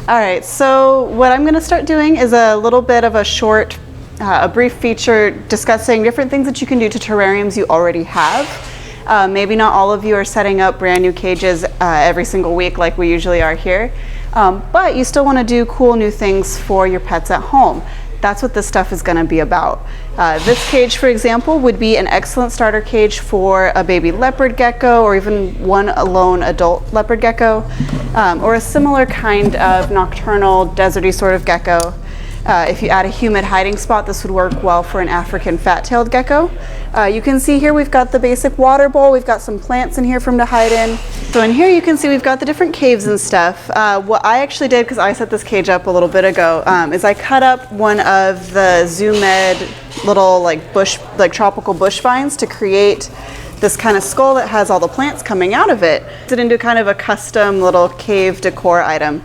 All right, so what I'm going to start doing is a little bit of a short, a brief feature discussing different things that you can do to terrariums you already have. Maybe not all of you are setting up brand new cages every single week like we usually are here, but you still want to do cool new things for your pets at home. That's what this stuff is going to be about. This cage, for example, would be an excellent starter cage for a baby leopard gecko, or even one alone adult leopard gecko, or a similar kind of nocturnal, deserty sort of gecko. If you add a humid hiding spot, this would work well for an African fat-tailed gecko. You can see here we've got the basic water bowl. We've got some plants in here for him to hide in. So in here you can see we've got the different caves and stuff. What I actually did, because I set this cage up a little bit ago, is I cut up one of the Zoo Med little like tropical bush vines to create this kind of skull that has all the plants coming out of it. It into kind of a custom little cave decor item.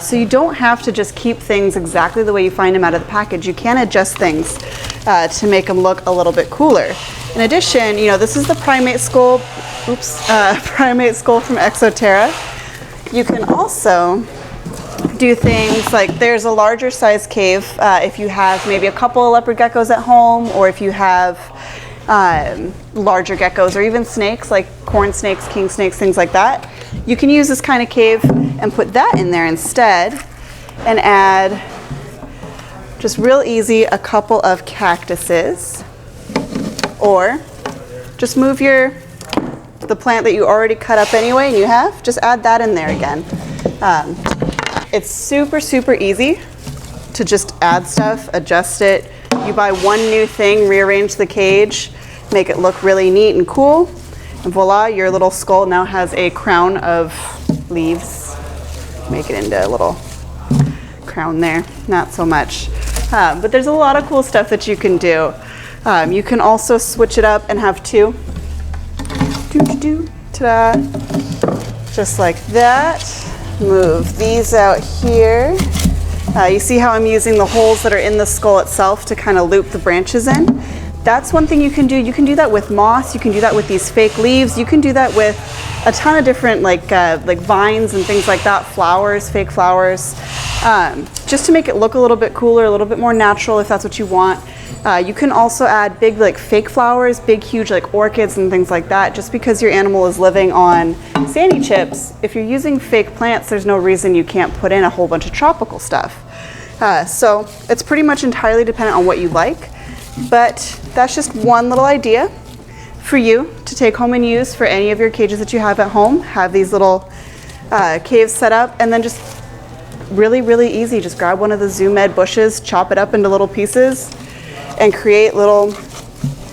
So you don't have to just keep things exactly the way you find them out of the package. You can adjust things to make them look a little bit cooler. In addition, you know, this is the primate skull, primate skull from Exoterra. You can also do things like there's a larger size cave if you have maybe a couple of leopard geckos at home, or if you have larger geckos or even snakes like corn snakes, king snakes, things like that. You can use this kind of cave and put that in there instead, and add, just real easy, a couple of cactuses, or just move the plant that you already cut up anyway and you have, just add that in there again. It's super, super easy to just add stuff, adjust it. You buy one new thing, rearrange the cage, make it look really neat and cool, and voila, your little skull now has a crown of leaves. Make it into a little crown there, not so much. But there's a lot of cool stuff that you can do. You can also switch it up and have two. Ta-da! Just like that. Move these out here. You see how I'm using the holes that are in the skull itself to kind of loop the branches in? That's one thing you can do. You can do that with moss. You can do that with these fake leaves. You can do that with a ton of different like vines and things like that, flowers, fake flowers, just to make it look a little bit cooler, a little bit more natural if that's what you want. You can also add big like fake flowers, big huge like orchids and things like that. Just because your animal is living on sandy chips, if you're using fake plants, there's no reason you can't put in a whole bunch of tropical stuff. So it's pretty much entirely dependent on what you like, but that's just one little idea for you to take home and use for any of your cages that you have at home. Have these little caves set up, and then just really, really easy. Just grab one of the Zoo Med bushes, chop it up into little pieces, and create little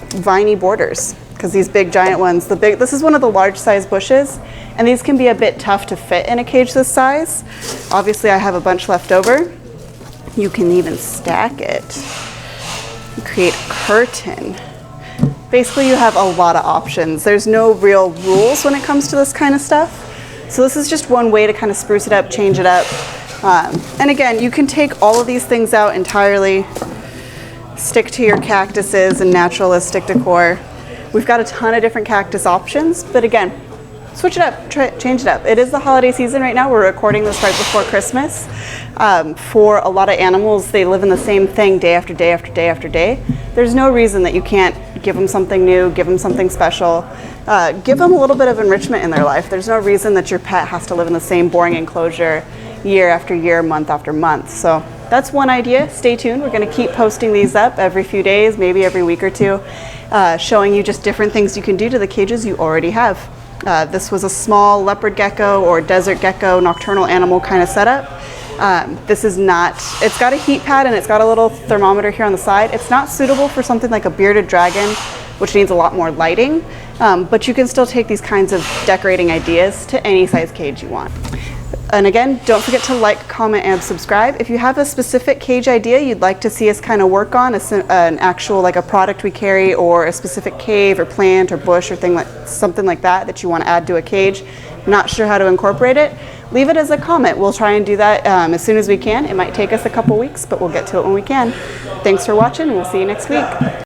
viney borders. Because these big giant ones, this is one of the large size bushes, and these can be a bit tough to fit in a cage this size. Obviously I have a bunch left over. You can even stack it, create a curtain. Basically you have a lot of options. There's no real rules when it comes to this kind of stuff. So this is just one way to kind of spruce it up, change it up. And again, you can take all of these things out entirely, stick to your cactuses and naturalistic decor. We've got a ton of different cactus options, but again, switch it up, change it up. It is the holiday season right now. We're recording this right before Christmas. For a lot of animals, they live in the same thing day after day after day after day. There's no reason that you can't give them something new, give them something special, give them a little bit of enrichment in their life. There's no reason that your pet has to live in the same boring enclosure year after year, month after month. So that's one idea. Stay tuned. We're going to keep posting these up every few days, maybe every week or two, showing you just different things you can do to the cages you already have. This was a small leopard gecko or desert gecko nocturnal animal kind of setup. This is not, it's got a heat pad and it's got a little thermometer here on the side. It's not suitable for something like a bearded dragon, which needs a lot more lighting, but you can still take these kinds of decorating ideas to any size cage you want. And again, don't forget to like, comment, and subscribe. If you have a specific cage idea you'd like to see us kind of work on, an actual like a product we carry, or a specific cave or plant or bush or something like that you want to add to a cage, not sure how to incorporate it, leave it as a comment. We'll try and do that as soon as we can. It might take us a couple weeks, but we'll get to it when we can. Thanks for watching, and we'll see you next week.